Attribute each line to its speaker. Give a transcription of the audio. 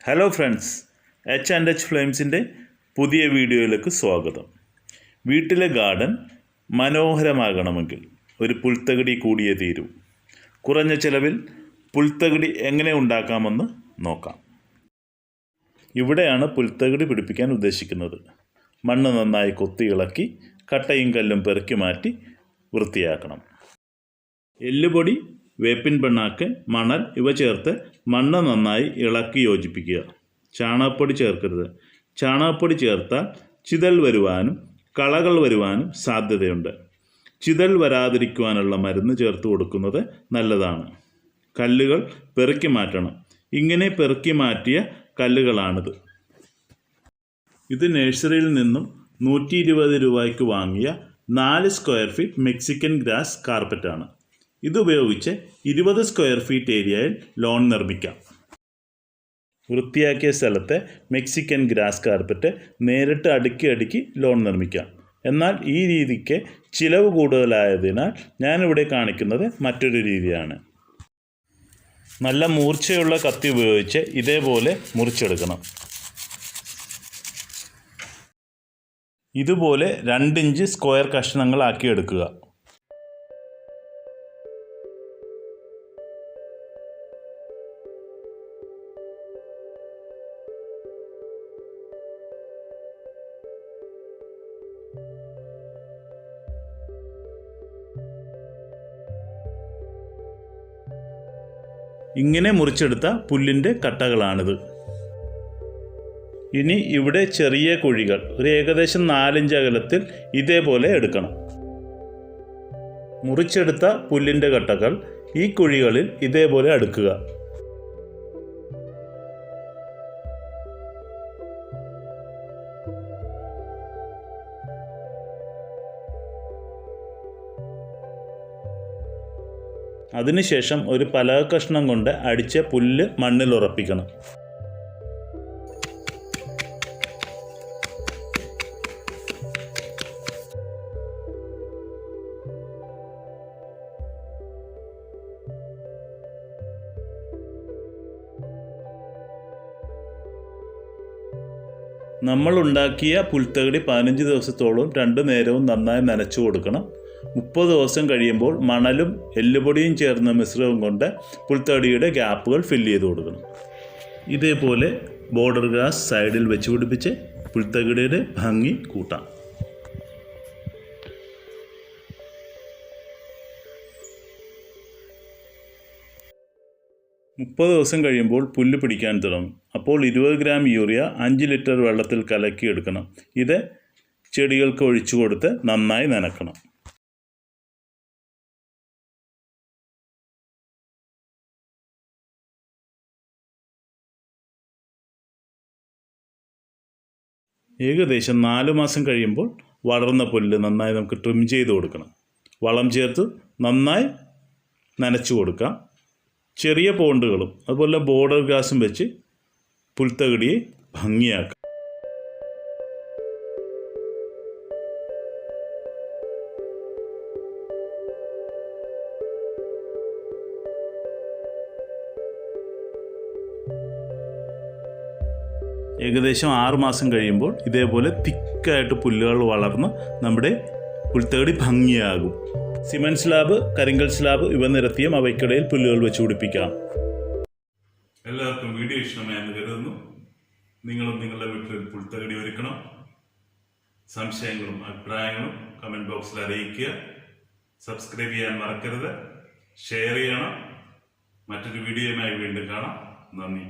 Speaker 1: Hello friends, H&H ഫ്ലെയിംസിൻ്റെ പുതിയ വീഡിയോയിലേക്ക് സ്വാഗതം. വീട്ടിലെ ഗാർഡൻ മനോഹരമാകണമെങ്കിൽ ഒരു പുൽത്തകിടി കൂടിയേ തീരൂ. കുറഞ്ഞ ചിലവിൽ പുൽത്തകിടി എങ്ങനെ ഉണ്ടാക്കാമെന്ന് നോക്കാം. ഇവിടെയാണ് പുൽത്തകിടി പിടിപ്പിക്കാൻ ഉദ്ദേശിക്കുന്നത്. മണ്ണ് നന്നായി കൊത്തി ഇളക്കി കട്ടയും കല്ലും പെറുക്കി മാറ്റി വൃത്തിയാക്കണം. എല്ലുപൊടി, വേപ്പിൻ പിണ്ണാക്ക്, മണൽ ഇവ ചേർത്ത് മണ്ണ് നന്നായി ഇളക്കി യോജിപ്പിക്കുക. ചാണകപ്പൊടി ചേർക്കരുത്. ചാണകപ്പൊടി ചേർത്താൽ ചിതൽ വരുവാനും കളകൾ വരുവാനും സാധ്യതയുണ്ട്. ചിതൽ വരാതിരിക്കുവാനുള്ള മരുന്ന് ചേർത്ത് കൊടുക്കുന്നത് നല്ലതാണ്. കല്ലുകൾ പെറുക്കി മാറ്റണം. ഇങ്ങനെ പെറുക്കി മാറ്റിയ കല്ലുകളാണിത്. ഇത് നഴ്സറിയിൽ നിന്നും 120 രൂപയ്ക്ക് വാങ്ങിയ 4 സ്ക്വയർ ഫീറ്റ് മെക്സിക്കൻ ഗ്രാസ് കാർപ്പറ്റാണ്. ഇതുപയോഗിച്ച് 20 സ്ക്വയർ ഫീറ്റ് ഏരിയയിൽ ലോൺ നിർമ്മിക്കാം. വൃത്തിയാക്കിയ സ്ഥലത്തെ മെക്സിക്കൻ ഗ്രാസ് കാർപ്പറ്റ് നേരിട്ട് അടുക്കി ലോൺ നിർമ്മിക്കാം. എന്നാൽ ഈ രീതിക്ക് ചിലവ് കൂടുതലായതിനാൽ ഞാനിവിടെ കാണിക്കുന്നത് മറ്റൊരു രീതിയാണ്. നല്ല മൂർച്ചയുള്ള കത്തി ഉപയോഗിച്ച് ഇതേപോലെ മുറിച്ചെടുക്കണം. ഇതുപോലെ 2 ഇഞ്ച് സ്ക്വയർ കഷ്ണങ്ങളാക്കി എടുക്കുക. ഇങ്ങനെ മുറിച്ചെടുത്ത പുല്ലിൻ്റെ കട്ടകളാണിത്. ഇനി ഇവിടെ ചെറിയ കുഴികൾ ഒരു ഏകദേശം 4 ഇഞ്ച് അകലത്തിൽ ഇതേപോലെ എടുക്കണം. മുറിച്ചെടുത്ത പുല്ലിൻ്റെ കട്ടകൾ ഈ കുഴികളിൽ ഇതേപോലെ അടുക്കുക. അതിനുശേഷം ഒരു പലക കഷ്ണം കൊണ്ട് അടിച്ച പുല്ല് മണ്ണിൽ ഉറപ്പിക്കണം. നമ്മൾ ഉണ്ടാക്കിയ പുൽത്തകിടി 15 ദിവസത്തോളം 2 നേരവും നന്നായി നനച്ചു കൊടുക്കണം. 30 ദിവസം കഴിയുമ്പോൾ മണലും എല്ലുപൊടിയും ചേർന്ന മിശ്രിതം കൊണ്ട് പുൽത്തകിടിയുടെ ഗ്യാപ്പുകൾ ഫില്ല് ചെയ്ത് കൊടുക്കണം. ഇതേപോലെ ബോർഡർ ഗ്രാസ് സൈഡിൽ വെച്ച് പിടിപ്പിച്ച് പുൽത്തകിടിയുടെ ഭംഗി കൂട്ടാം. മുപ്പത് ദിവസം കഴിയുമ്പോൾ പുല്ല് പിടിക്കാൻ തുടങ്ങും. അപ്പോൾ 20 ഗ്രാം യൂറിയ 5 ലിറ്റർ വെള്ളത്തിൽ കലക്കി എടുക്കണം. ഇത് ചെടികൾക്ക് ഒഴിച്ചു കൊടുത്ത് നന്നായി നനക്കണം. ഏകദേശം 4 മാസം കഴിയുമ്പോൾ വളർന്ന പുല്ല് നന്നായി നമുക്ക് ട്രിം ചെയ്ത് കൊടുക്കണം. വളം ചേർത്ത് നന്നായി നനച്ചു കൊടുക്കാം. ചെറിയ പോണ്ടുകളും അതുപോലെ ബോർഡർ ഗ്രാസും വെച്ച് പുൽത്തകിടിയെ ഭംഗിയാക്കാം. ഏകദേശം 6 മാസം കഴിയുമ്പോൾ ഇതേപോലെ തിക്കായിട്ട് പുല്ലുകൾ വളർന്ന് നമ്മുടെ പുൽത്തകിടി ഭംഗിയാകും. സിമൻറ്റ് സ്ലാബ്, കരിങ്കൽ സ്ലാബ് ഇവ നിരത്തിയും അവയ്ക്കിടയിൽ പുല്ലുകൾ വെച്ച് പിടിപ്പിക്കാം. എല്ലാവർക്കും വീഡിയോ ഇഷ്ടമായെന്ന് കരുതുന്നു. നിങ്ങളും നിങ്ങളുടെ വീട്ടിൽ പുൽത്തകിടി ഒരുക്കണം. സംശയങ്ങളും അഭിപ്രായങ്ങളും കമൻറ്റ് ബോക്സിൽ അറിയിക്കുക. സബ്സ്ക്രൈബ് ചെയ്യാൻ മറക്കരുത്. ഷെയർ ചെയ്യണം. മറ്റൊരു വീഡിയോയുമായി വീണ്ടും കാണാം. നന്ദി.